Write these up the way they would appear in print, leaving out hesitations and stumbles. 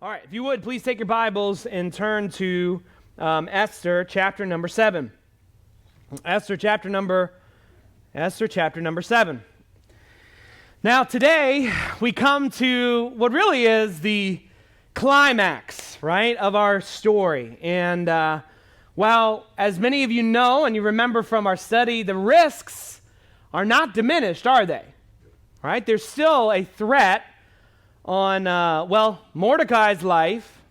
All right, if you would, please take your Bibles and turn to Esther chapter number 7. Esther chapter number 7. Now today we come to what really is the climax, right, of our story. And well, as many of you know and you remember from our study, the risks are not diminished, are they? Right? There's still a threat on, Mordecai's life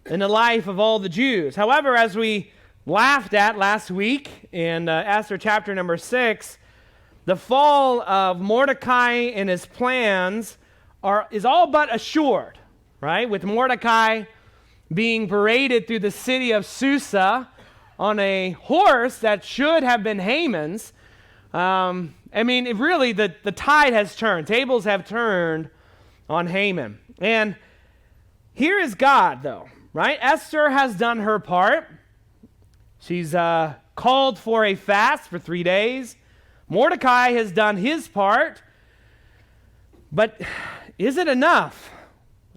and the life of all the Jews. However, as we laughed at last week in Esther chapter number 6, the fall of Mordecai and his plans is all but assured, right? With Mordecai being paraded through the city of Susa on a horse that should have been Haman's. Really, the tide has turned. Tables have turned on Haman. And here is God, though, right? Esther has done her part. She's called for a fast for 3 days. Mordecai has done his part. But is it enough?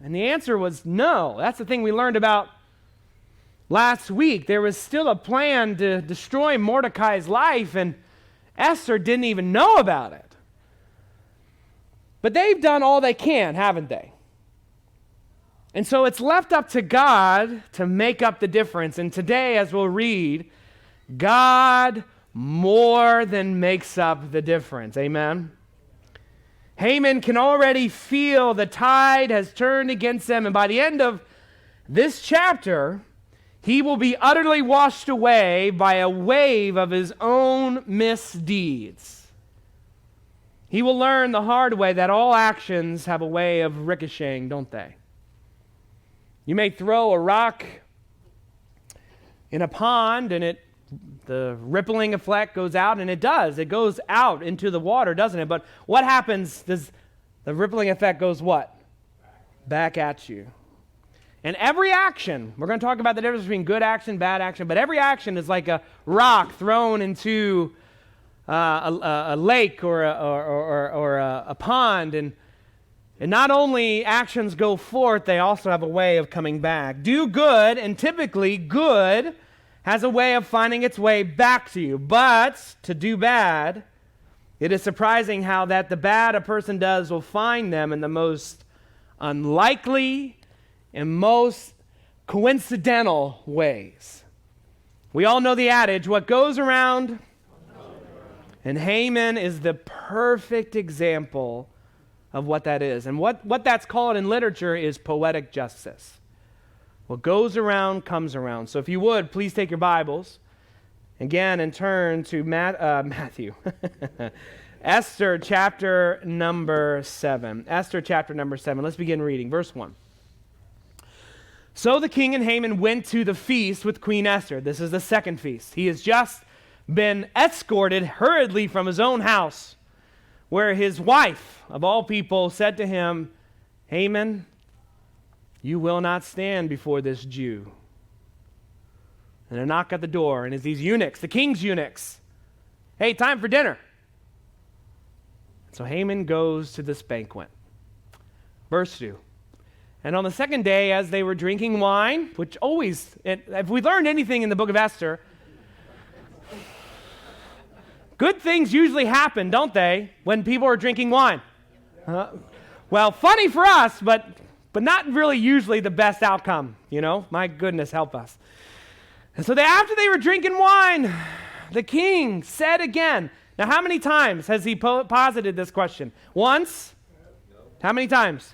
And the answer was no. That's the thing we learned about last week. There was still a plan to destroy Mordecai's life, and Esther didn't even know about it. But they've done all they can, haven't they? And so it's left up to God to make up the difference. And today, as we'll read, God more than makes up the difference. Amen? Haman can already feel the tide has turned against them. And by the end of this chapter, he will be utterly washed away by a wave of his own misdeeds. He will learn the hard way that all actions have a way of ricocheting, don't they? You may throw a rock in a pond and the rippling effect goes out, and it does. It goes out into the water, doesn't it? But what happens? Does the rippling effect goes what? Back at you. And every action, we're going to talk about the difference between good action, bad action, but every action is like a rock thrown into a lake or a pond, and not only actions go forth, they also have a way of coming back. Do good, and typically good has a way of finding its way back to you. But to do bad, it is surprising how that the bad a person does will find them in the most unlikely and most coincidental ways. We all know the adage, what goes around, and Haman is the perfect example of what that is. And what that's called in literature is poetic justice. What goes around comes around. So if you would, please take your Bibles again and turn to Matthew. Esther chapter number 7. Esther chapter number 7. Let's begin reading. Verse 1. So the king and Haman went to the feast with Queen Esther. This is the second feast. He has just been escorted hurriedly from his own house, where his wife, of all people, said to him, Haman, you will not stand before this Jew. And a knock at the door, and it's these eunuchs, the king's eunuchs. Hey, time for dinner. So Haman goes to this banquet. Verse 2. And on the second day, as they were drinking wine, which always, if we learned anything in the book of Esther, good things usually happen, don't they, when people are drinking wine? Well, funny for us, but not really usually the best outcome, you know? My goodness, help us. And so after they were drinking wine, the king said again. Now, how many times has he posited this question? Once? No. How many times?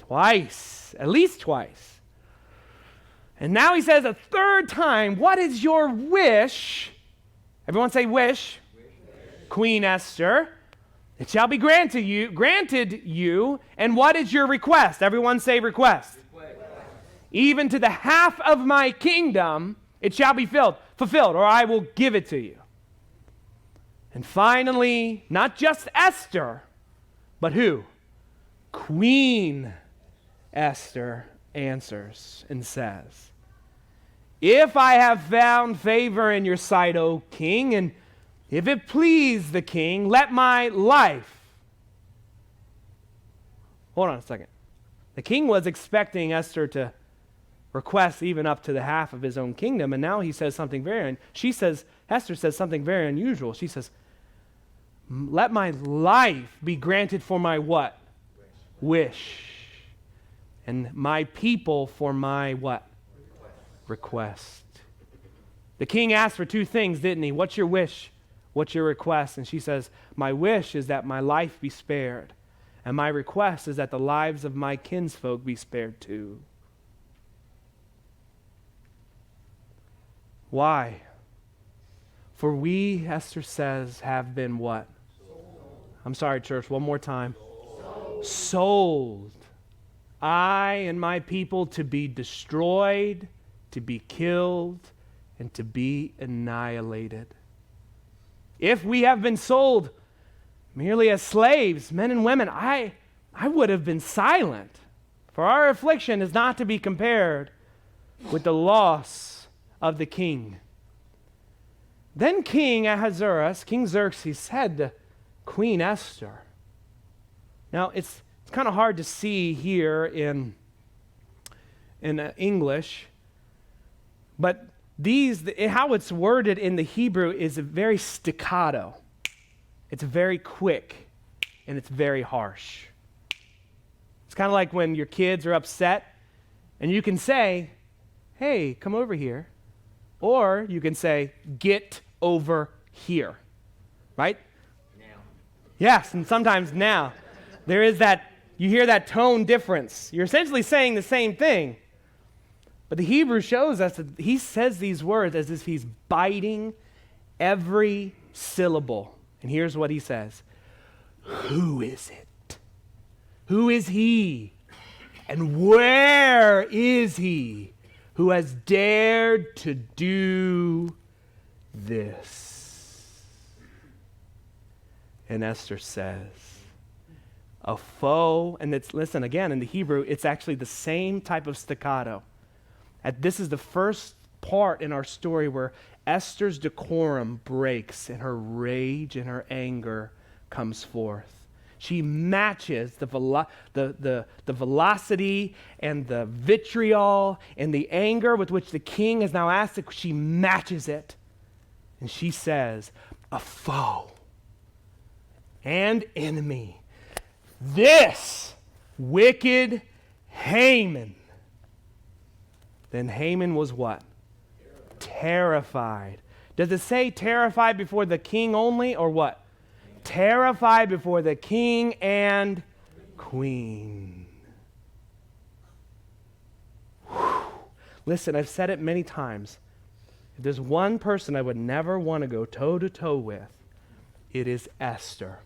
Twice. At least twice. And now he says a third time, what is your wish? Everyone say wish. Queen Esther, it shall be granted you, and what is your request? Everyone say request. Even to the half of my kingdom, it shall be fulfilled, or I will give it to you. And finally, not just Esther, but who? Queen Esther answers and says, if I have found favor in your sight, O king, and if it please the king, let my life. Hold on a second. The king was expecting Esther to request even up to the half of his own kingdom, and now he says something Esther says something very unusual. She says, let my life be granted for my what? Wish. And my people for my what? Request. The king asked for two things, didn't he? What's your wish? What's your request? And she says, my wish is that my life be spared. And my request is that the lives of my kinsfolk be spared too. Why? For we, Esther says, have been what? I'm sorry, church, one more time. Sold. I and my people to be destroyed, to be killed, and to be annihilated. If we have been sold merely as slaves, men and women, I would have been silent. For our affliction is not to be compared with the loss of the king. Then King Ahasuerus, King Xerxes, said to Queen Esther. Now, it's kind of hard to see here in English, but how it's worded in the Hebrew is very staccato. It's very quick, and it's very harsh. It's kind of like when your kids are upset, and you can say, hey, come over here. Or you can say, get over here. Right? Now. Yes, and sometimes now. There is that, you hear that tone difference. You're essentially saying the same thing. But the Hebrew shows us that he says these words as if he's biting every syllable. And here's what he says. Who is it? Who is he? And where is he who has dared to do this? And Esther says, a foe, and listen again, in the Hebrew, it's actually the same type of staccato. This is the first part in our story where Esther's decorum breaks and her rage and her anger comes forth. She matches the velocity and the vitriol and the anger with which the king is now asked. She matches it. And she says, a foe and enemy. This wicked Haman. Then Haman was what? Terrified. Does it say terrified before the king only or what? Terrified before the king and queen. Whew. Listen, I've said it many times. If there's one person I would never want to go toe-to-toe with, it is Esther.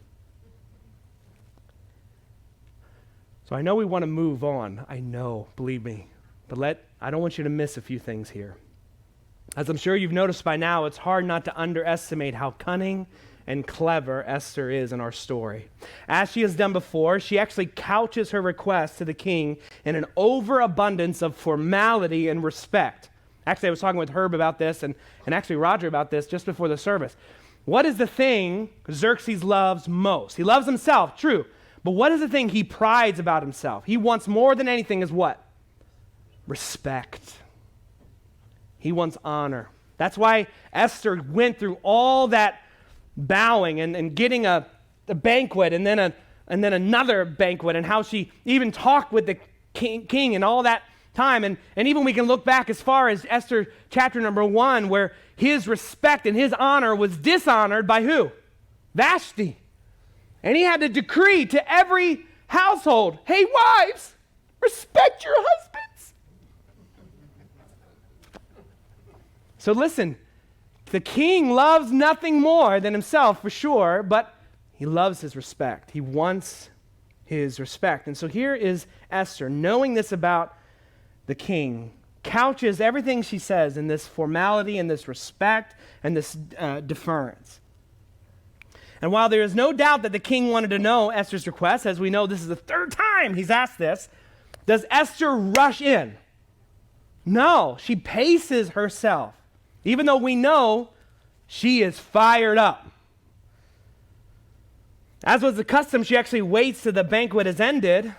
So I know we want to move on. I know, believe me. But I don't want you to miss a few things here. As I'm sure you've noticed by now, it's hard not to underestimate how cunning and clever Esther is in our story. As she has done before, she actually couches her request to the king in an overabundance of formality and respect. Actually, I was talking with Herb about this and actually Roger about this just before the service. What is the thing Xerxes loves most? He loves himself, true. But what is the thing he prides about himself? He wants more than anything is what? Respect. He wants honor. That's why Esther went through all that bowing and getting a banquet and then another banquet, and how she even talked with the king and all that time. And even we can look back as far as Esther chapter number 1, where his respect and his honor was dishonored by who? Vashti. And he had to decree to every household, hey, wives, respect your husbands. So listen, the king loves nothing more than himself for sure, but he loves his respect. He wants his respect. And so here is Esther, knowing this about the king, couches everything she says in this formality and this respect and this deference. And while there is no doubt that the king wanted to know Esther's request, as we know this is the third time he's asked this, does Esther rush in? No, she paces herself. Even though we know she is fired up. As was the custom, she actually waits till the banquet has ended,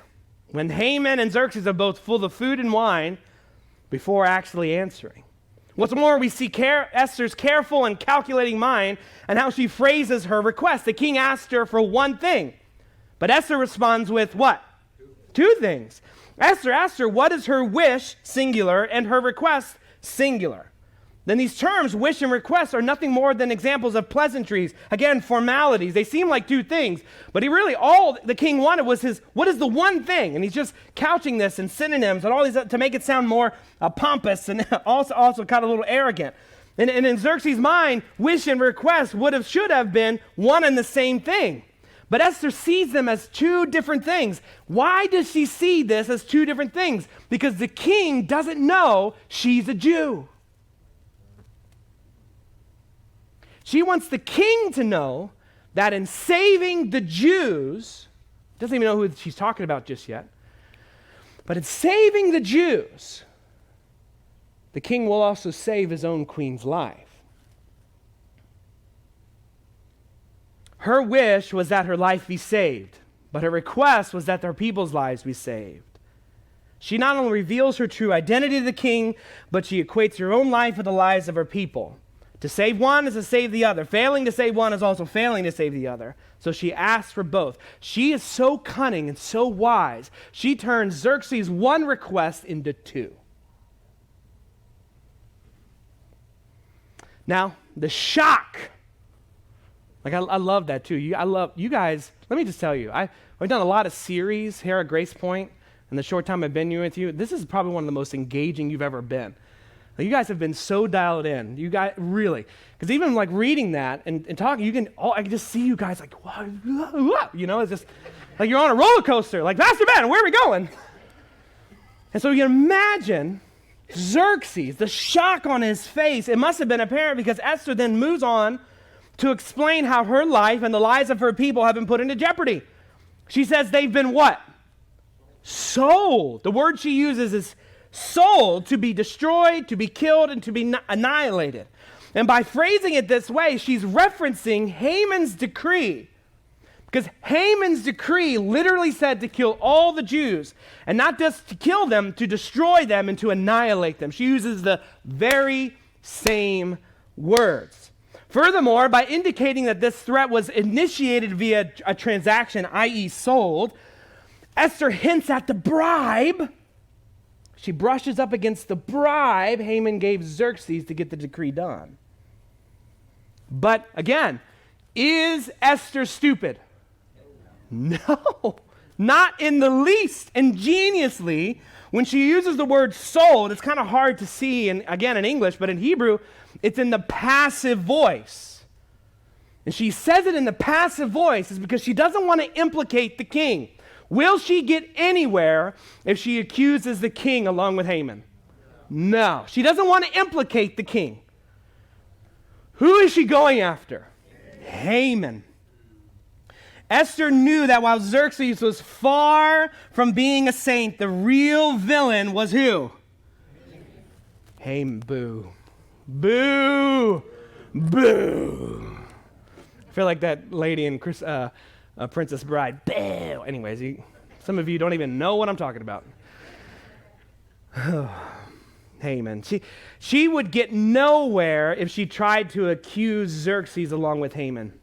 when Haman and Xerxes are both full of food and wine before actually answering. What's more, we see Esther's careful and calculating mind and how she phrases her request. The king asked her for one thing, but Esther responds with what? Two things. Esther asked her, what is her wish, singular, and her request, singular. Then these terms, wish and request, are nothing more than examples of pleasantries. Again, formalities. They seem like two things, but all the king wanted was what is the one thing? And he's just couching this in synonyms and all these to make it sound more pompous and also kind of a little arrogant. And in Xerxes' mind, wish and request should have been one and the same thing. But Esther sees them as two different things. Why does she see this as two different things? Because the king doesn't know she's a Jew. She wants the king to know that in saving the Jews, doesn't even know who she's talking about just yet, but in saving the Jews, the king will also save his own queen's life. Her wish was that her life be saved, but her request was that her people's lives be saved. She not only reveals her true identity to the king, but she equates her own life with the lives of her people. To save one is to save the other. Failing to save one is also failing to save the other. So she asks for both. She is so cunning and so wise. She turns Xerxes' one request into two. Now, the shock. I love that too. I love you guys. Let me just tell you, I've done a lot of series here at Grace Point in the short time I've been here with you. This is probably one of the most engaging you've ever been. You guys have been so dialed in. You guys, really. Because even like reading that and talking, I can just see you guys like, it's just like you're on a roller coaster. Like, Pastor Ben, where are we going? And so you can imagine Xerxes, the shock on his face. It must have been apparent because Esther then moves on to explain how her life and the lives of her people have been put into jeopardy. She says they've been what? Sold. The word she uses is sold, to be destroyed, to be killed, and to be annihilated. And by phrasing it this way, she's referencing Haman's decree. Because Haman's decree literally said to kill all the Jews, and not just to kill them, to destroy them and to annihilate them. She uses the very same words. Furthermore, by indicating that this threat was initiated via a transaction, i.e. sold, Esther hints at the bribe. She brushes up against the bribe Haman gave Xerxes to get the decree done. But again, is Esther stupid? No, not in the least. Ingeniously, when she uses the word sold, it's kind of hard to see, and again in English, but in Hebrew, it's in the passive voice. And she says it in the passive voice is because she doesn't want to implicate the king. Will she get anywhere if she accuses the king along with Haman? No. She doesn't want to implicate the king. Who is she going after? Haman. Esther knew that while Xerxes was far from being a saint, the real villain was who? Haman. Boo. Boo. Boo. I feel like that lady in Princess Bride. Boo. Anyways, some of you don't even know what I'm talking about. Haman. She would get nowhere if she tried to accuse Xerxes along with Haman.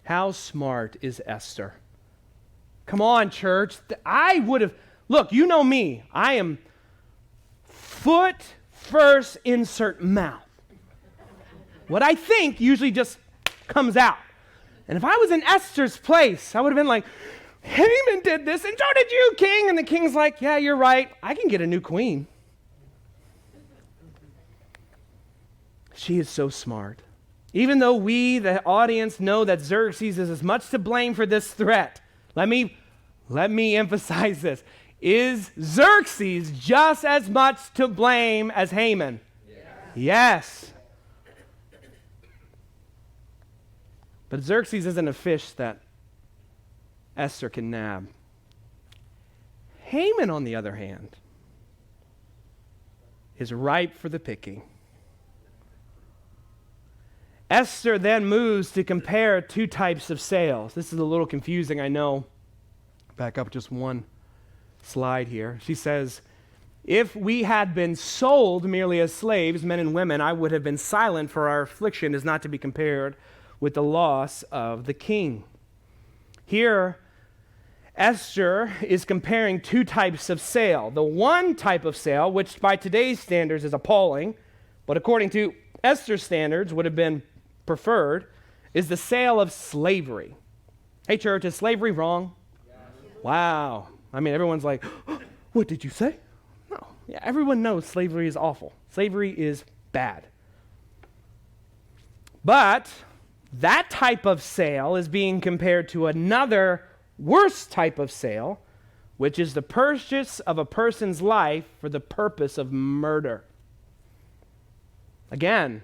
How smart is Esther? Come on, church. I would have, look, you know me. I am foot first, insert mouth. What I think usually just comes out. And if I was in Esther's place, I would have been like, Haman did this, and so did you, king. And the king's like, yeah, you're right. I can get a new queen. She is so smart. Even though we, the audience, know that Xerxes is as much to blame for this threat, let me emphasize this. Is Xerxes just as much to blame as Haman? Yes. But Xerxes isn't a fish that Esther can nab. Haman, on the other hand, is ripe for the picking. Esther then moves to compare two types of sales. This is a little confusing, I know. Back up just one slide here. She says, if we had been sold merely as slaves, men and women, I would have been silent, for our affliction is not to be compared with the loss of the king. Here, Esther is comparing two types of sale. The one type of sale, which by today's standards is appalling, but according to Esther's standards would have been preferred, is the sale of slavery. Hey, church, is slavery wrong? Yes. Wow. I mean, everyone's like, what did you say? No. Yeah, everyone knows slavery is awful. Slavery is bad. But that type of sale is being compared to another worse type of sale, which is the purchase of a person's life for the purpose of murder. Again,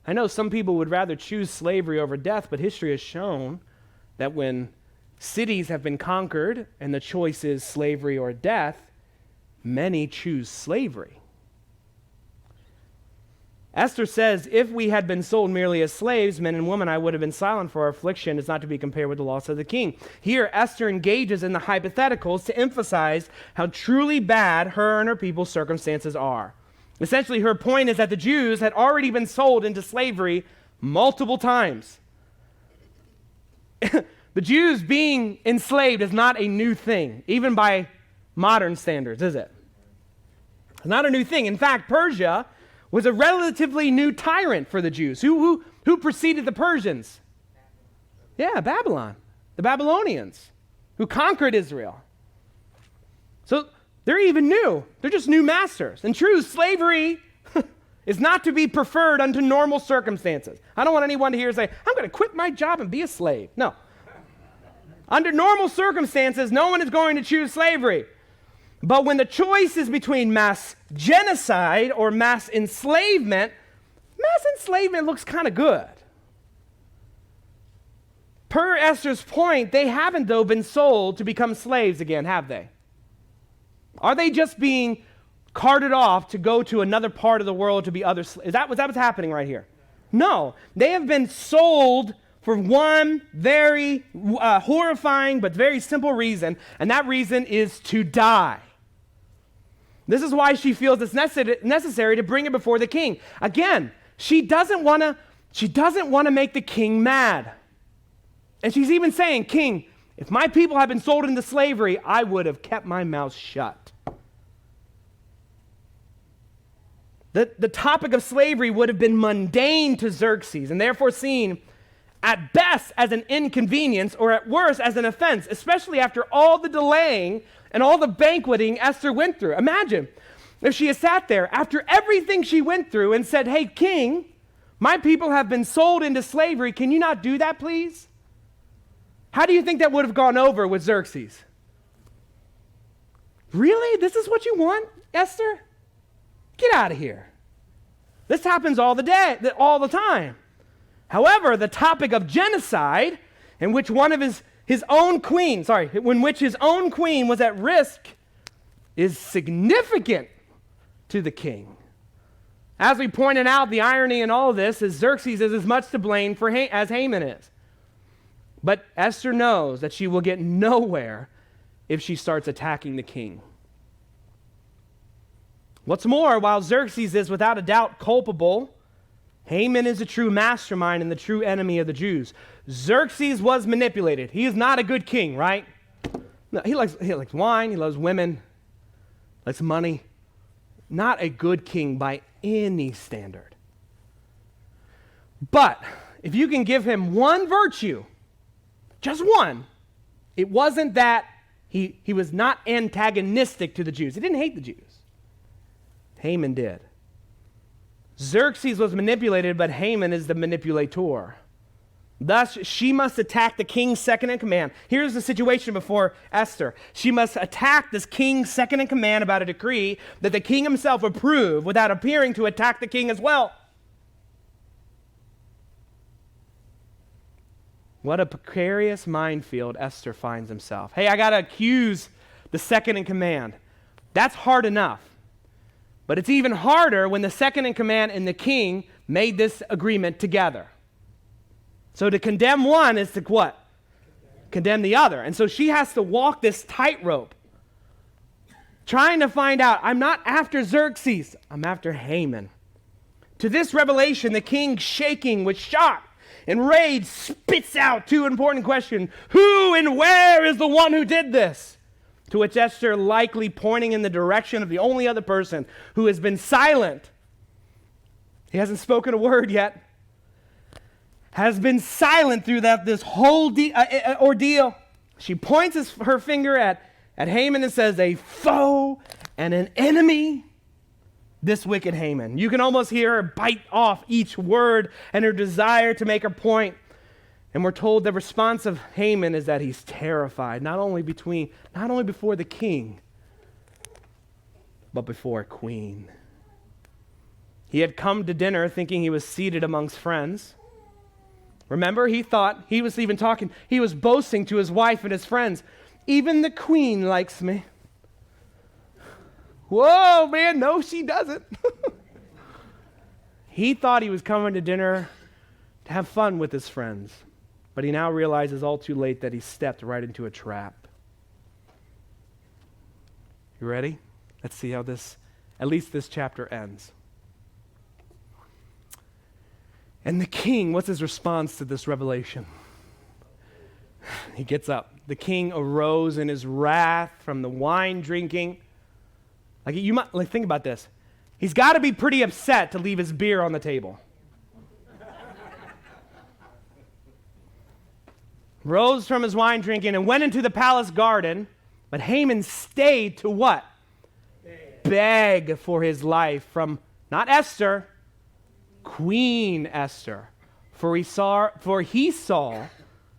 I know some people would rather choose slavery over death, but history has shown that when cities have been conquered and the choice is slavery or death, many choose slavery. Esther says, if we had been sold merely as slaves, men and women, I would have been silent, for our affliction is not to be compared with the loss of the king. Here, Esther engages in the hypotheticals to emphasize how truly bad her and her people's circumstances are. Essentially, her point is that the Jews had already been sold into slavery multiple times. The Jews being enslaved is not a new thing, even by modern standards, is it? It's not a new thing. In fact, Persia was a relatively new tyrant for the Jews. Who preceded the Persians? Yeah, Babylon. The Babylonians, who conquered Israel. So they're even new. They're just new masters. In truth, slavery is not to be preferred unto normal circumstances. I don't want anyone to hear say, I'm going to quit my job and be a slave. No. Under normal circumstances, no one is going to choose slavery. But when the choice is between mass genocide or mass enslavement looks kind of good. Per Esther's point, they haven't, though, been sold to become slaves again, have they? Are they just being carted off to go to another part of the world to be other slaves? Is that what's happening right here? No. They have been sold for one very horrifying but very simple reason, and that reason is to die. This is why she feels it's necessary to bring it before the king. Again, she doesn't want to make the king mad. And she's even saying, King, if my people had been sold into slavery, I would have kept my mouth shut. The topic of slavery would have been mundane to Xerxes and therefore seen at best as an inconvenience or at worst as an offense, especially after all the delaying and all the banqueting Esther went through. Imagine if she had sat there after everything she went through and said, hey, king, my people have been sold into slavery. Can you not do that, please? How do you think that would have gone over with Xerxes? Really? This is what you want, Esther? Get out of here. This happens all the time. However, the topic of genocide, in which one of his own queen, in which his own queen was at risk, is significant to the king. As we pointed out, the irony in all of this is Xerxes is as much to blame as Haman is. But Esther knows that she will get nowhere if she starts attacking the king. What's more, while Xerxes is without a doubt culpable, Haman is a true mastermind and the true enemy of the Jews. Xerxes was manipulated. He is not a good king, right? No, he likes wine, he loves women, likes money. Not a good king by any standard. But if you can give him one virtue, just one, it wasn't that he was not antagonistic to the Jews. He didn't hate the Jews. Haman did. Xerxes was manipulated, but Haman is the manipulator. Thus, she must attack the king's second in command. Here's the situation before Esther. She must attack this king's second in command about a decree that the king himself approved without appearing to attack the king as well. What a precarious minefield Esther finds himself. Hey, I got to accuse the second in command. That's hard enough. But it's even harder when the second in command and the king made this agreement together. So to condemn one is to what? Condemn the other. And so she has to walk this tightrope. trying to find out, I'm not after Xerxes, I'm after Haman. To this revelation, the king, shaking with shock and rage, spits out two important questions. Who and where is the one who did this? To which Esther, likely pointing in the direction of the only other person who has been silent, he hasn't spoken a word yet, has been silent throughout this whole ordeal. She points her finger at Haman and says, a foe and an enemy, this wicked Haman. You can almost hear her bite off each word and her desire to make her point. And we're told the response of Haman is that he's terrified, not only before the king, but before a queen. He had come to dinner thinking he was seated amongst friends. Remember, he thought he was even talking, he was boasting to his wife and his friends. Even the queen likes me. Whoa, man, no, she doesn't. He thought he was coming to dinner to have fun with his friends. But he now realizes all too late that he stepped right into a trap. You ready? Let's see how at least this chapter ends. And the king, what's his response to this revelation? He gets up. The king arose in his wrath from the wine drinking. Think about this. He's got to be pretty upset to leave his beer on the table. Rose from his wine drinking and went into the palace garden, but Haman stayed to what? Beg for his life from not Esther, Queen Esther. For he saw,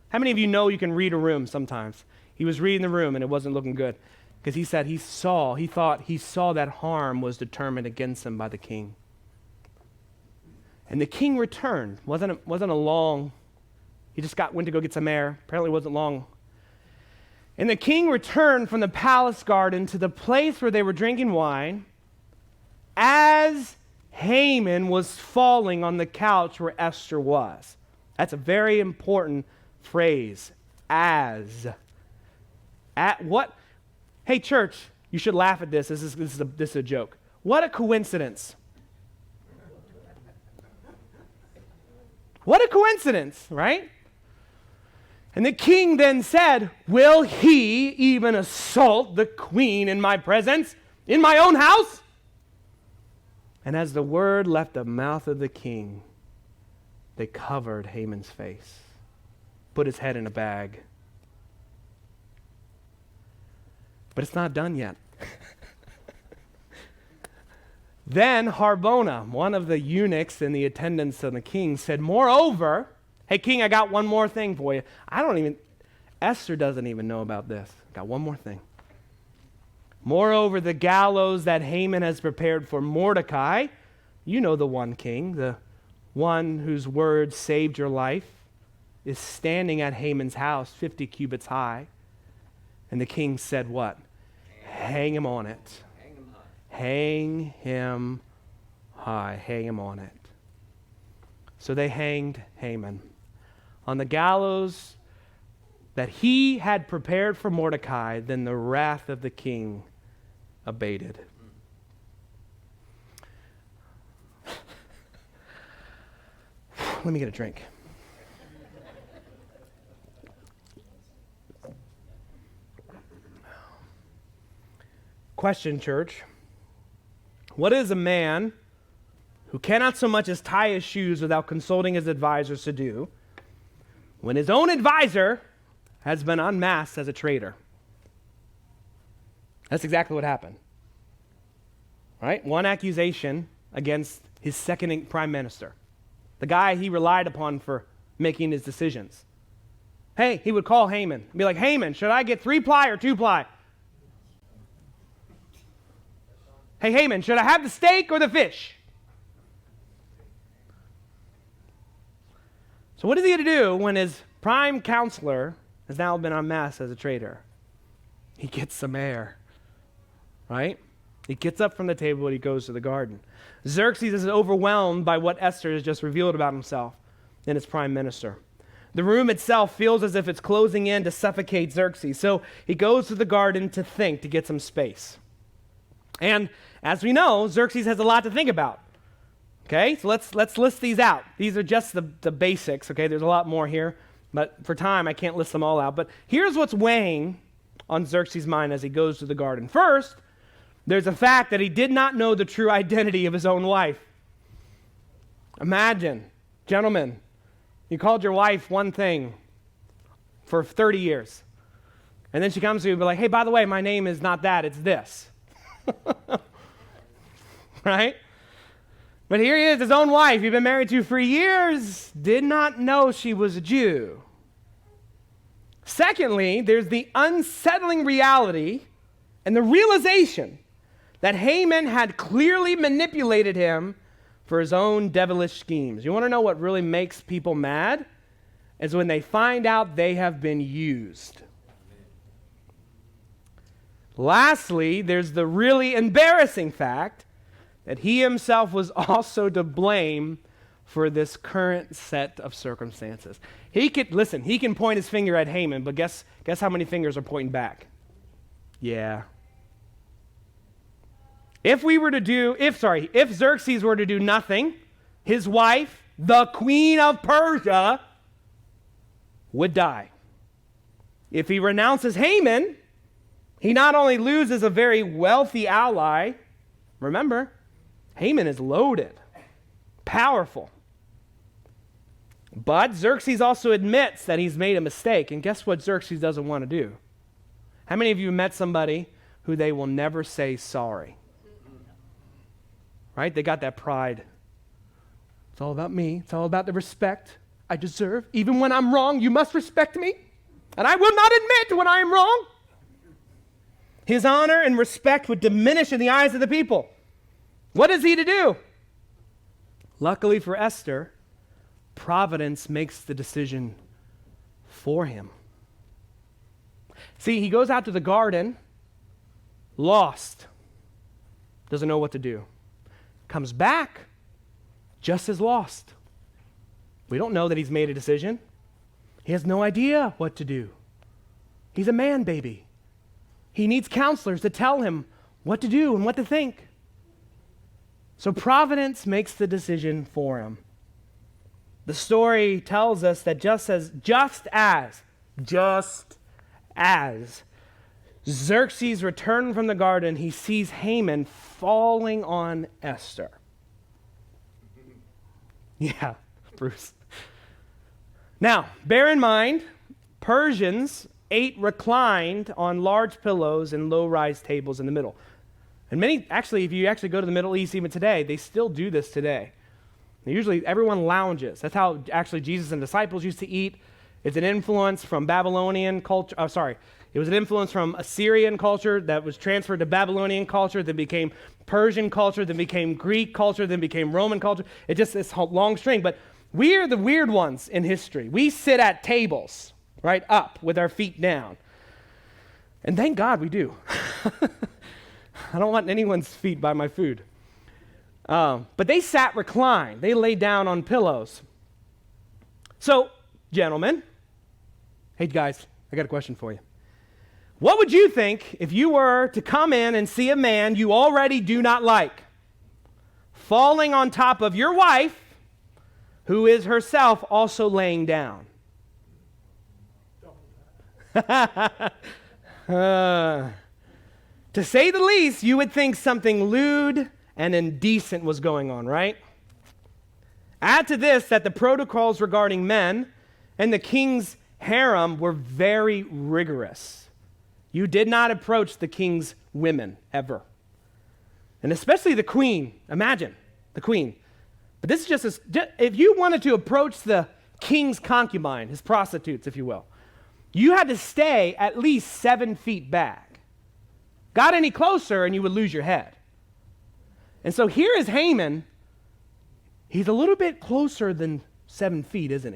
how many of you know you can read a room sometimes? He was reading the room and it wasn't looking good because he said he thought he saw that harm was determined against him by the king. And the king returned. Wasn't a long. He just went to go get some air. Apparently it wasn't long. And the king returned from the palace garden to the place where they were drinking wine as Haman was falling on the couch where Esther was. That's a very important phrase. As. At what? Hey, church, you should laugh at this. This is a joke. What a coincidence. What a coincidence, right? And the king then said, will he even assault the queen in my presence, in my own house? And as the word left the mouth of the king, they covered Haman's face, put his head in a bag. But it's not done yet. Then Harbona, one of the eunuchs in the attendance of the king, said, moreover, hey, king, I got one more thing for you. Esther doesn't even know about this. I got one more thing. Moreover, the gallows that Haman has prepared for Mordecai, you know the one, king, the one whose words saved your life, is standing at Haman's house 50 cubits high. And the king said what? Hang him on it. Hang him high. Hang him on it. So they hanged Haman on the gallows that he had prepared for Mordecai. Then the wrath of the king abated. Let me get a drink. Question, church. What is a man who cannot so much as tie his shoes without consulting his advisors to do when his own advisor has been unmasked as a traitor? That's exactly what happened. Right? One accusation against his second prime minister, the guy he relied upon for making his decisions. Hey, he would call Haman and be like, Haman, should I get 3-ply or 2-ply? Hey, Haman, should I have the steak or the fish? So what is he going to do when his prime counselor has now been unmasked as a traitor? He gets some air, right? He gets up from the table and he goes to the garden. Xerxes is overwhelmed by what Esther has just revealed about himself and his prime minister. The room itself feels as if it's closing in to suffocate Xerxes. So he goes to the garden to think, to get some space. And as we know, Xerxes has a lot to think about. Okay, so let's list these out. These are just the basics, okay? There's a lot more here, but for time, I can't list them all out. But here's what's weighing on Xerxes' mind as he goes to the garden. First, there's the fact that he did not know the true identity of his own wife. Imagine, gentlemen, you called your wife one thing for 30 years, and then she comes to you and be like, hey, by the way, my name is not that, it's this. Right? But here he is, his own wife, he'd been married to for years, did not know she was a Jew. Secondly, there's the unsettling reality and the realization that Haman had clearly manipulated him for his own devilish schemes. You want to know what really makes people mad? Is when they find out they have been used. Lastly, there's the really embarrassing fact that he himself was also to blame for this current set of circumstances. He can point his finger at Haman, but guess how many fingers are pointing back? Yeah. If Xerxes were to do nothing, his wife, the queen of Persia, would die. If he renounces Haman, he not only loses a very wealthy ally, remember, Haman is loaded, powerful. But Xerxes also admits that he's made a mistake. And guess what Xerxes doesn't want to do? How many of you met somebody who they will never say sorry? Right? They got that pride. It's all about me. It's all about the respect I deserve. Even when I'm wrong, you must respect me. And I will not admit when I am wrong. His honor and respect would diminish in the eyes of the people. What is he to do? Luckily for Esther, providence makes the decision for him. See, he goes out to the garden, lost, doesn't know what to do. Comes back, just as lost. We don't know that he's made a decision. He has no idea what to do. He's a man baby. He needs counselors to tell him what to do and what to think. So providence makes the decision for him. The story tells us that just as Xerxes returned from the garden, he sees Haman falling on Esther. Yeah, Bruce. Now, bear in mind, Persians ate reclined on large pillows and low-rise tables in the middle. And if you actually go to the Middle East even today, they still do this today. Usually everyone lounges. That's how actually Jesus and disciples used to eat. It's an influence from Babylonian culture. It was an influence from Assyrian culture that was transferred to Babylonian culture, then became Persian culture, then became Greek culture, then became Roman culture. It's just this long string. But we are the weird ones in history. We sit at tables, right, up with our feet down. And thank God we do. I don't want anyone's feet by my food. But they sat reclined. They lay down on pillows. So, gentlemen, hey guys, I got a question for you. What would you think if you were to come in and see a man you already do not like falling on top of your wife, who is herself also laying down? To say the least, you would think something lewd and indecent was going on, right? Add to this that the protocols regarding men and the king's harem were very rigorous. You did not approach the king's women ever. And especially the queen. Imagine, the queen. But this is just if you wanted to approach the king's concubine, his prostitutes, if you will, you had to stay at least 7 feet back. Got any closer and you would lose your head. And so here is Haman. He's a little bit closer than 7 feet, isn't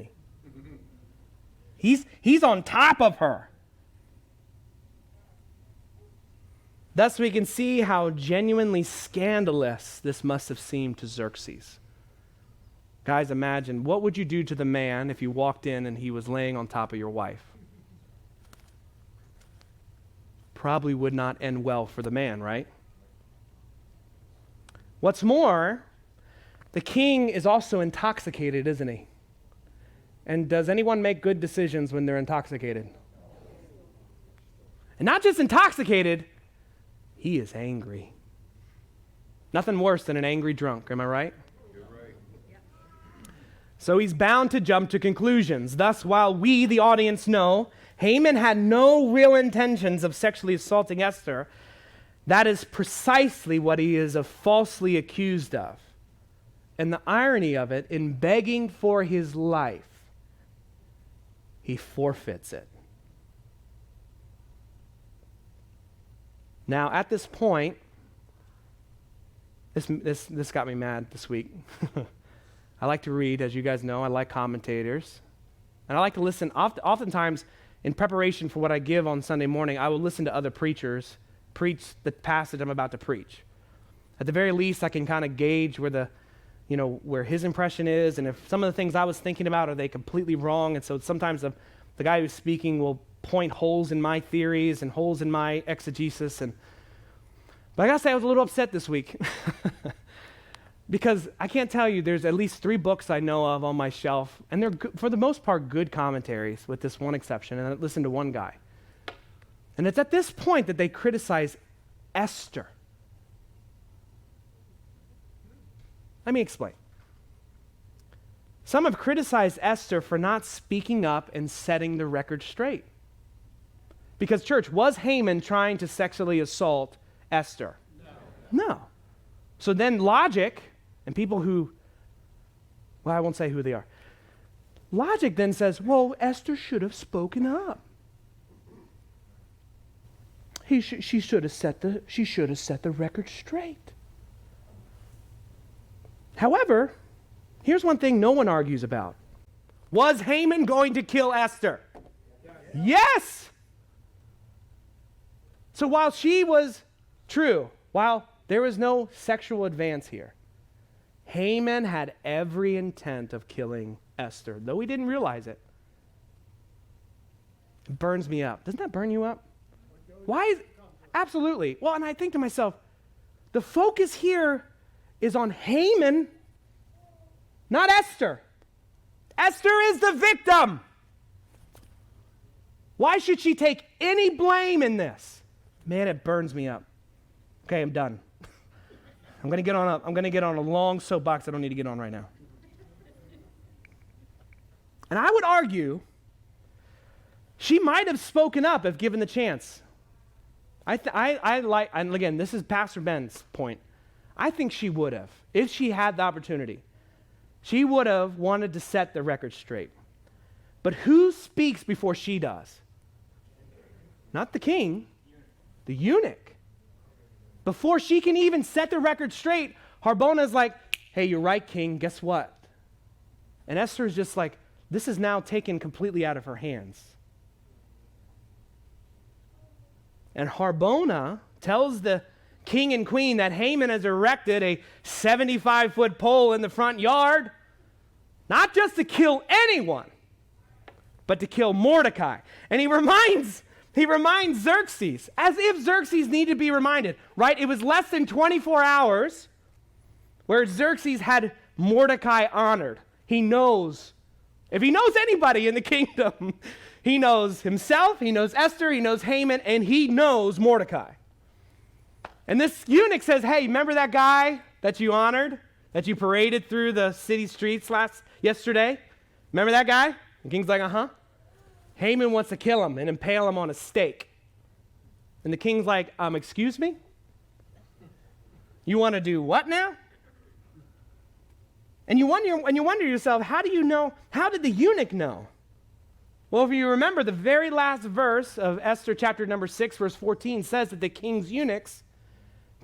he? He's on top of her. Thus we can see how genuinely scandalous this must have seemed to Xerxes. Guys, imagine, what would you do to the man if you walked in and he was laying on top of your wife? Probably would not end well for the man, right? What's more, the king is also intoxicated, isn't he? And does anyone make good decisions when they're intoxicated? And not just intoxicated, he is angry. Nothing worse than an angry drunk, am I right? You're right. So he's bound to jump to conclusions. Thus, while we, the audience, know Haman had no real intentions of sexually assaulting Esther, that is precisely what he is falsely accused of. And the irony of it, in begging for his life, he forfeits it. Now, at this point, this got me mad this week. I like to read, as you guys know. I like commentators. And I like to listen. Oftentimes, in preparation for what I give on Sunday morning, I will listen to other preachers preach the passage I'm about to preach. At the very least, I can kind of gauge where his impression is, and if some of the things I was thinking about, are they completely wrong? And so sometimes the guy who's speaking will point holes in my theories and holes in my exegesis. But I gotta say, I was a little upset this week because I can't tell you, there's at least 3 books I know of on my shelf, and they're for the most part good commentaries, with this one exception, and I listened to one guy. And it's at this point that they criticize Esther. Let me explain. Some have criticized Esther for not speaking up and setting the record straight. Because, church, was Haman trying to sexually assault Esther? No. So then logic, and people who, well, I won't say who they are. Logic then says, well, Esther should have spoken up. She should have set the record straight. However, here's one thing no one argues about. Was Haman going to kill Esther? Yes! So while she was true, while there was no sexual advance here, Haman had every intent of killing Esther, though he didn't realize it. It burns me up. Doesn't that burn you up? Absolutely. Well, and I think to myself, the focus here is on Haman, not Esther. Esther is the victim. Why should she take any blame in this? Man, it burns me up. Okay, I'm done. I'm going to get on a long soapbox I don't need to get on right now. And I would argue she might have spoken up if given the chance. And again, this is Pastor Ben's point. I think she would have, if she had the opportunity. She would have wanted to set the record straight. But who speaks before she does? Not the king, the eunuch. Before she can even set the record straight, Harbona's like, hey, you're right, king, guess what? And Esther's just like, this is now taken completely out of her hands. And Harbona tells the king and queen that Haman has erected a 75-foot pole in the front yard, not just to kill anyone, but to kill Mordecai. And he reminds Xerxes, as if Xerxes needed to be reminded, right? It was less than 24 hours where Xerxes had Mordecai honored. He knows, if he knows anybody in the kingdom, he knows himself, he knows Esther, he knows Haman, and he knows Mordecai. And this eunuch says, hey, remember that guy that you honored, that you paraded through the city streets yesterday? Remember that guy? The king's like, uh-huh. Haman wants to kill him and impale him on a stake. And the king's like, excuse me? You want to do what now? And you wonder yourself, how do you know? How did the eunuch know? Well, if you remember, the very last verse of Esther chapter number 6, verse 14 says that the king's eunuchs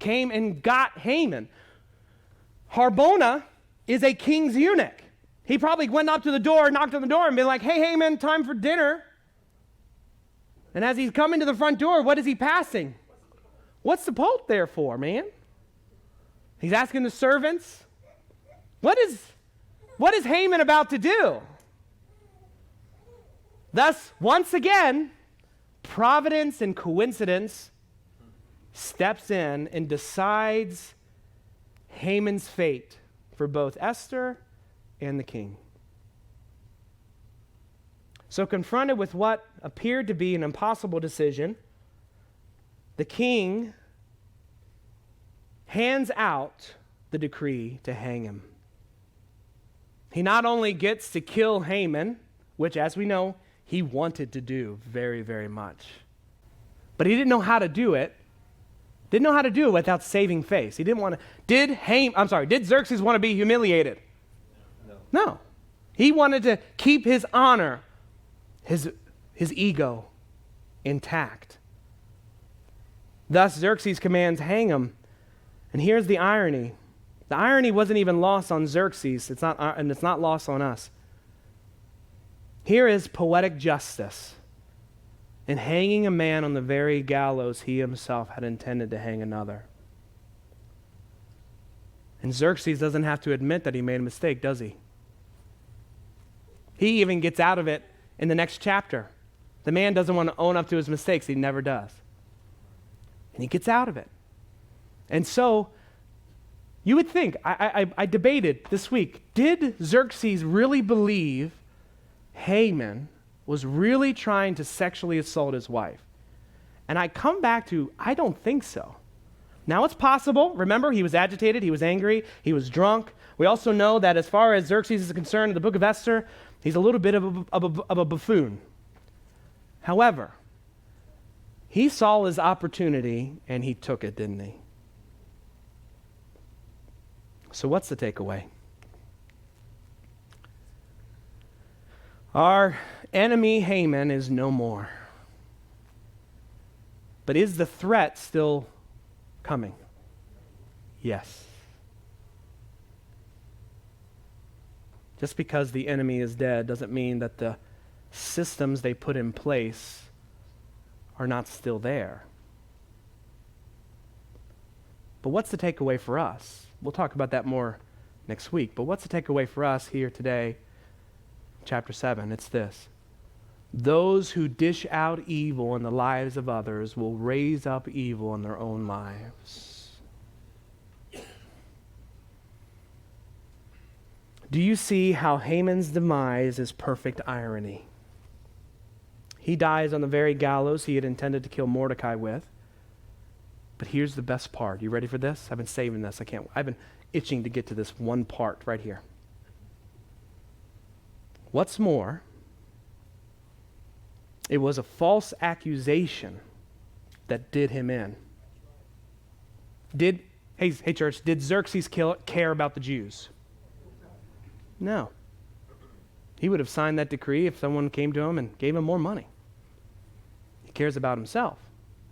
came and got Haman. Harbona is a king's eunuch. He probably went up to the door, knocked on the door, and been like, hey, Haman, time for dinner. And as he's coming to the front door, what is he passing? What's the pulp there for, man? He's asking the servants, what is Haman about to do? Thus, once again, providence and coincidence steps in and decides Haman's fate for both Esther and the king. So confronted with what appeared to be an impossible decision, the king hands out the decree to hang him. He not only gets to kill Haman, which, as we know, he wanted to do very, very much, but he didn't know how to do it. Didn't know how to do it without saving face. He didn't want to. Did Xerxes want to be humiliated? No. He wanted to keep his honor, his ego intact. Thus, Xerxes commands, hang him. And here's the irony. The irony wasn't even lost on Xerxes. It's not lost on us. Here is poetic justice in hanging a man on the very gallows he himself had intended to hang another. And Xerxes doesn't have to admit that he made a mistake, does he? He even gets out of it in the next chapter. The man doesn't want to own up to his mistakes. He never does. And he gets out of it. And so, you would think, I debated this week, did Xerxes really believe Haman was really trying to sexually assault his wife? And I come back to, I don't think so. Now it's possible. Remember, he was agitated, he was angry, he was drunk. We also know that as far as Xerxes is concerned in the book of Esther, he's a little bit of a buffoon. However, he saw his opportunity and he took it, didn't he? So what's the takeaway? Our enemy Haman is no more. But is the threat still coming? Yes. Just because the enemy is dead doesn't mean that the systems they put in place are not still there. But what's the takeaway for us? We'll talk about that more next week. But what's the takeaway for us here today? Chapter 7, it's this. Those who dish out evil in the lives of others will raise up evil in their own lives. Do you see how Haman's demise is perfect irony? He dies on the very gallows he had intended to kill Mordecai with. But here's the best part. You ready for this? I've been saving this. I've been itching to get to this one part right here. What's more, it was a false accusation that did him in. Hey church, did Xerxes care about the Jews? No. He would have signed that decree if someone came to him and gave him more money. He cares about himself,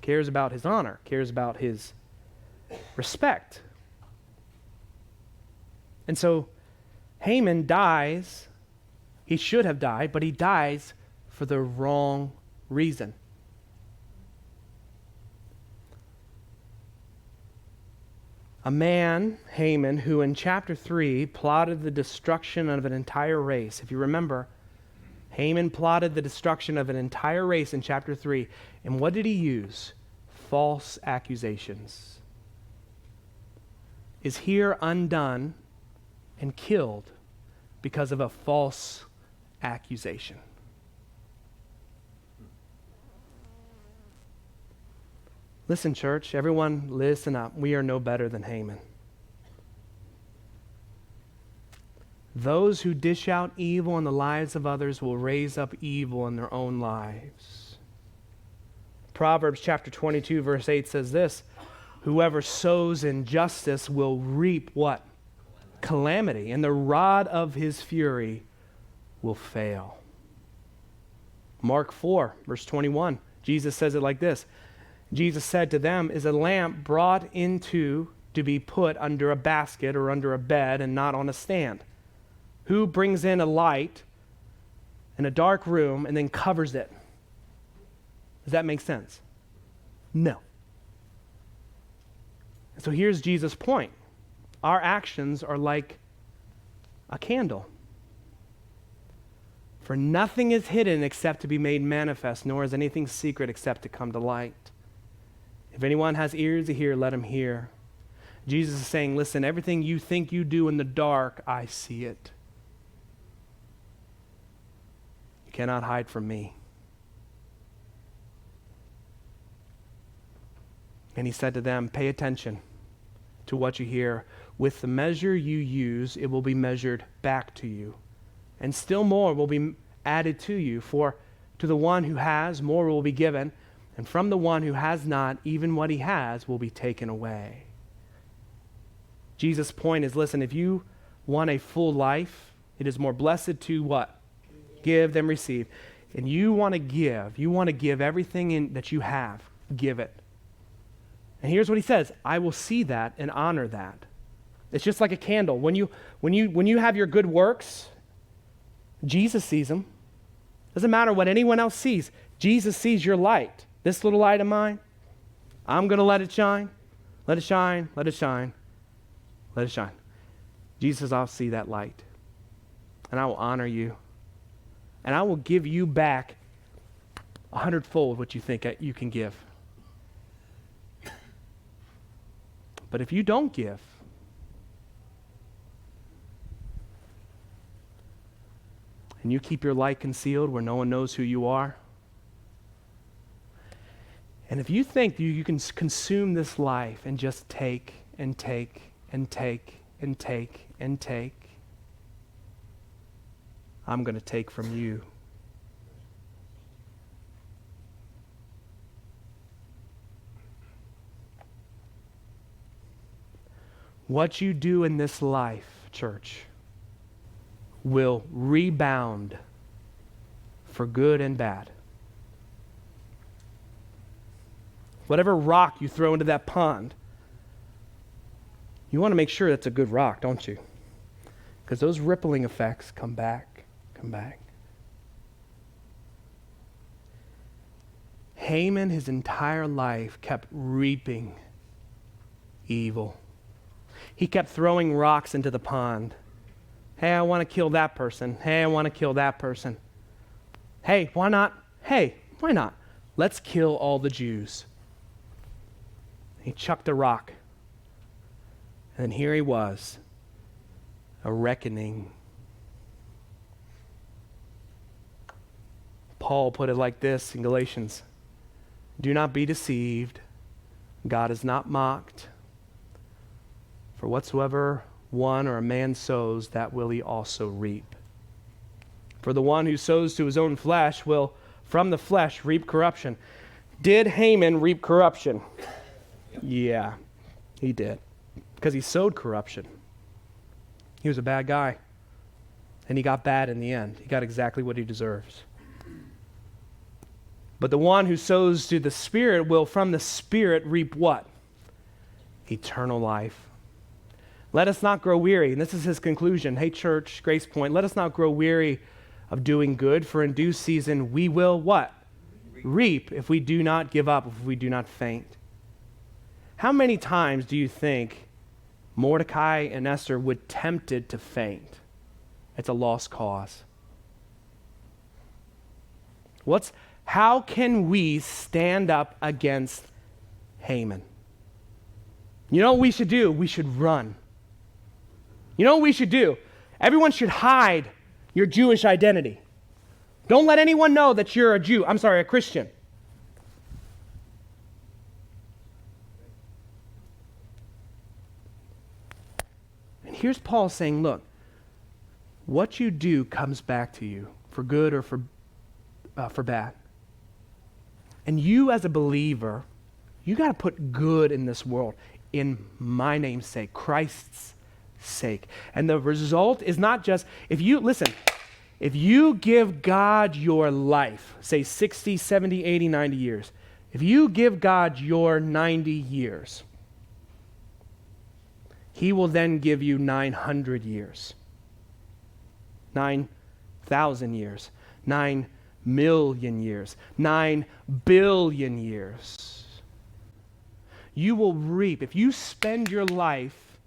cares about his honor, cares about his respect. And so Haman dies. He should have died, but he dies for the wrong reason. A man, Haman, who in chapter 3 plotted the destruction of an entire race. If you remember, Haman plotted the destruction of an entire race in chapter 3. And what did he use? False accusations. Is here undone and killed because of a false accusation. Listen, church, everyone listen up. We are no better than Haman. Those who dish out evil in the lives of others will raise up evil in their own lives. Proverbs chapter 22 verse 8 says this, whoever sows injustice will reap what? Calamity, and the rod of his fury will fail. Mark 4 verse 21, Jesus says it like this. Jesus said to them, is a lamp brought into to be put under a basket or under a bed and not on a stand? Who brings in a light in a dark room and then covers it? Does that make sense? No. So here's Jesus' point. Our actions are like a candle. For nothing is hidden except to be made manifest, nor is anything secret except to come to light. If anyone has ears to hear, let him hear. Jesus is saying, listen, everything you think you do in the dark, I see it. You cannot hide from me. And he said to them, pay attention to what you hear. With the measure you use, it will be measured back to you. And still more will be added to you. For to the one who has, more will be given. And from the one who has not, even what he has will be taken away. Jesus' point is, listen, if you want a full life, it is more blessed to what? Give than receive. And you want to give everything that you have, give it. And here's what he says, I will see that and honor that. It's just like a candle. When you have your good works, Jesus sees them. Doesn't matter what anyone else sees. Jesus sees your light. This little light of mine, I'm going to let it shine. Let it shine, let it shine, let it shine. Jesus says, I'll see that light. And I will honor you. And I will give you back 100-fold what you think you can give. But if you don't give, and you keep your light concealed where no one knows who you are, and if you think you can consume this life and just take and take and take and take and take, I'm going to take from you. What you do in this life, church, will rebound for good and bad. Whatever rock you throw into that pond, you want to make sure that's a good rock, don't you? Because those rippling effects come back, come back. Haman, his entire life, kept reaping evil. He kept throwing rocks into the pond. Hey, I want to kill that person. Hey, I want to kill that person. Hey, why not? Hey, why not? Let's kill all the Jews. He chucked a rock. And then here he was, a reckoning. Paul put it like this in Galatians. Do not be deceived. God is not mocked. For whatsoever one or a man sows, that will he also reap. For the one who sows to his own flesh will from the flesh reap corruption. Did Haman reap corruption? Yeah, he did. Because he sowed corruption. He was a bad guy. And he got bad in the end. He got exactly what he deserves. But the one who sows to the Spirit will from the Spirit reap what? Eternal life. Let us not grow weary. And this is his conclusion. Hey, church, Grace Point, let us not grow weary of doing good, for in due season we will what? Reap if we do not give up, if we do not faint. How many times do you think Mordecai and Esther were tempted to faint? It's a lost cause. How can we stand up against Haman? You know what we should do? We should run. You know what we should do? Everyone should hide your Jewish identity. Don't let anyone know that you're a Christian. And here's Paul saying, look, what you do comes back to you for good or for bad. And you as a believer, you got to put good in this world in my name's sake, Christ's sake. And the result is not just, if you give God your life, say 60, 70, 80, 90 years, if you give God your 90 years, he will then give you 900 years, 9,000 years, 9 million years, 9 billion years. You will reap. If you spend your life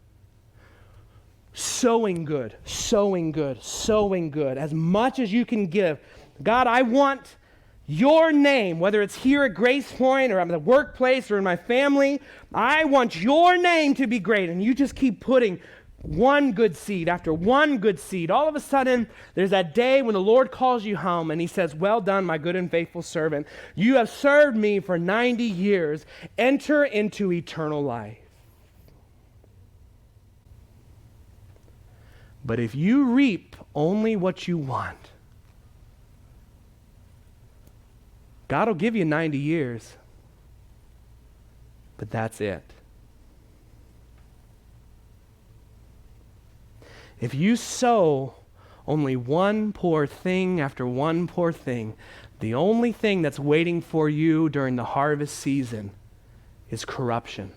sowing good, sowing good, sowing good, as much as you can give. God, I want your name, whether it's here at Grace Point or at the workplace or in my family, I want your name to be great. And you just keep putting one good seed after one good seed. All of a sudden, there's that day when the Lord calls you home and he says, well done, my good and faithful servant. You have served me for 90 years. Enter into eternal life. But if you reap only what you want, God will give you 90 years, but that's it. If you sow only one poor thing after one poor thing, the only thing that's waiting for you during the harvest season is corruption.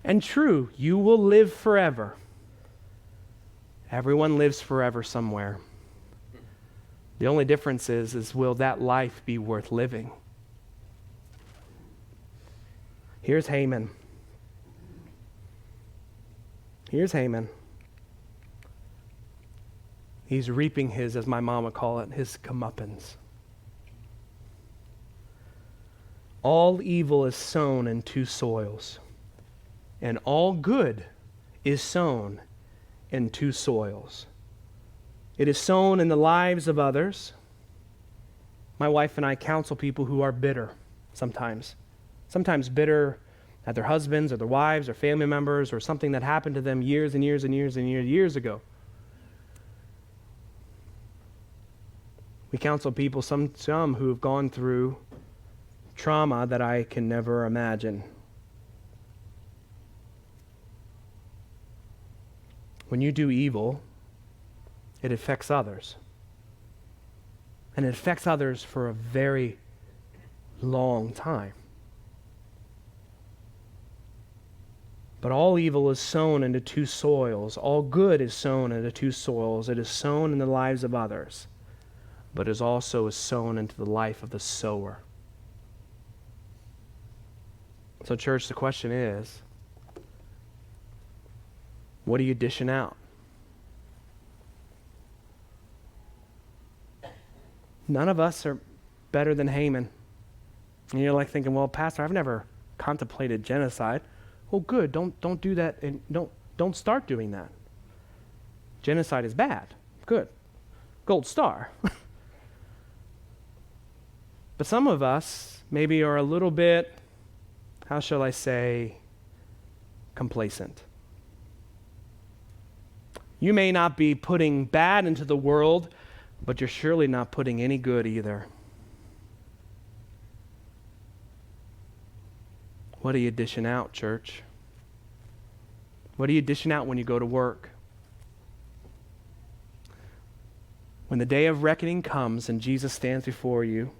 And true, you will live forever. Everyone lives forever somewhere. The only difference is will that life be worth living? Here's Haman. Here's Haman. He's reaping his, as my mom would call it, his comeuppance. All evil is sown in two soils, and all good is sown in two soils. It is sown in the lives of others. My wife and I counsel people who are bitter sometimes. Sometimes bitter at their husbands or their wives or family members or something that happened to them years and years and years and years ago. We counsel people, some who have gone through trauma that I can never imagine. When you do evil, it affects others. And it affects others for a very long time. But all evil is sown into two soils. All good is sown into two soils. It is sown in the lives of others, but is also sown into the life of the sower. So, church, the question is, what are you dishing out? None of us are better than Haman. And you're like thinking, well, Pastor, I've never contemplated genocide. Well, good. Don't do that, and don't start doing that. Genocide is bad. Good. Gold star. But some of us maybe are a little bit, how shall I say, complacent. You may not be putting bad into the world, but you're surely not putting any good either. What are you dishing out, church? What are you dishing out when you go to work? When the day of reckoning comes and Jesus stands before you,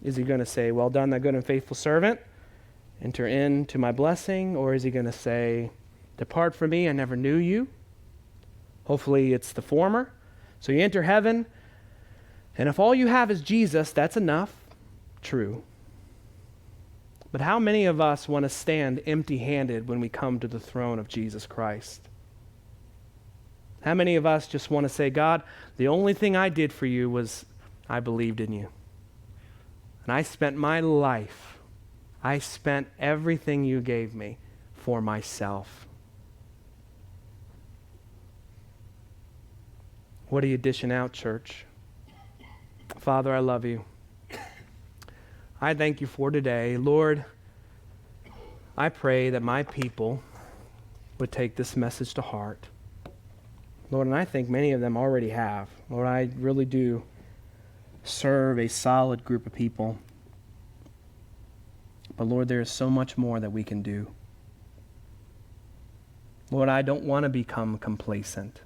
is he going to say, well done, thy good and faithful servant, enter into my blessing? Or is he going to say, depart from me, I never knew you? Hopefully it's the former. So you enter heaven, and if all you have is Jesus, that's enough. True. But how many of us want to stand empty-handed when we come to the throne of Jesus Christ? How many of us just want to say, God, the only thing I did for you was I believed in you. And I spent my life, I spent everything you gave me for myself. What are you dishing out, church? Father, I love you. I thank you for today. Lord, I pray that my people would take this message to heart. Lord, and I think many of them already have. Lord, I really do serve a solid group of people. But Lord, there is so much more that we can do. Lord, I don't want to become complacent.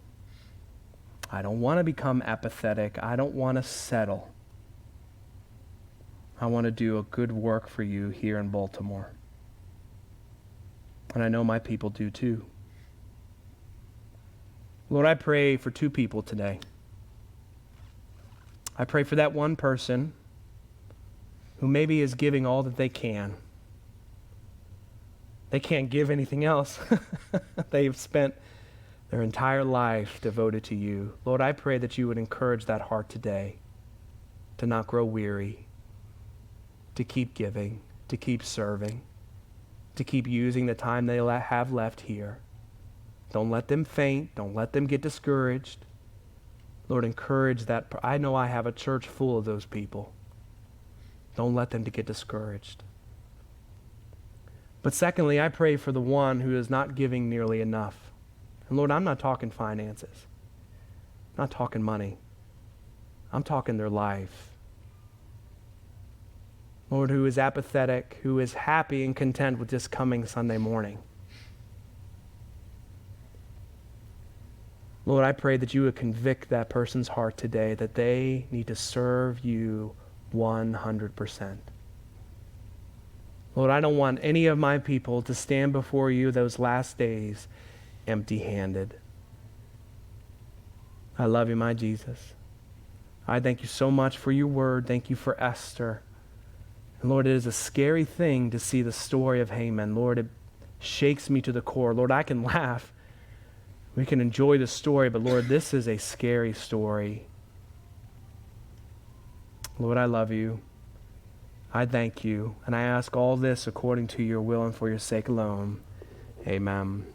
I don't want to become apathetic. I don't want to settle. I want to do a good work for you here in Baltimore. And I know my people do too. Lord, I pray for two people today. I pray for that one person who maybe is giving all that they can. They can't give anything else. They've spent their entire life devoted to you. Lord, I pray that you would encourage that heart today. to not grow weary, to keep giving, to keep serving, to keep using the time they have left here. Don't let them faint. Don't let them get discouraged. Lord, encourage that. I know I have a church full of those people. Don't let them to get discouraged. But secondly, I pray for the one who is not giving nearly enough. And Lord, I'm not talking finances. I'm not talking money. I'm talking their life. Lord, who is apathetic, who is happy and content with just coming Sunday morning. Lord, I pray that you would convict that person's heart today that they need to serve you 100%. Lord, I don't want any of my people to stand before you those last days empty-handed. I love you, my Jesus. I thank you so much for your word. Thank you for Esther. And Lord, it is a scary thing to see the story of Haman. Lord, it shakes me to the core. Lord, I can laugh. We can enjoy the story, but Lord, this is a scary story. Lord, I love you. I thank you. And I ask all this according to your will and for your sake alone. Amen.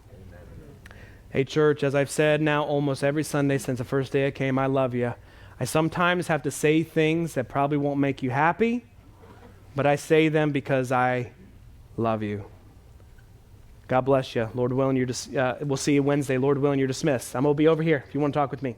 Hey, church, as I've said now almost every Sunday since the first day I came, I love you. I sometimes have to say things that probably won't make you happy, but I say them because I love you. God bless you. Lord willing, we'll see you Wednesday. Lord willing, you're dismissed. I'm going to be over here if you want to talk with me.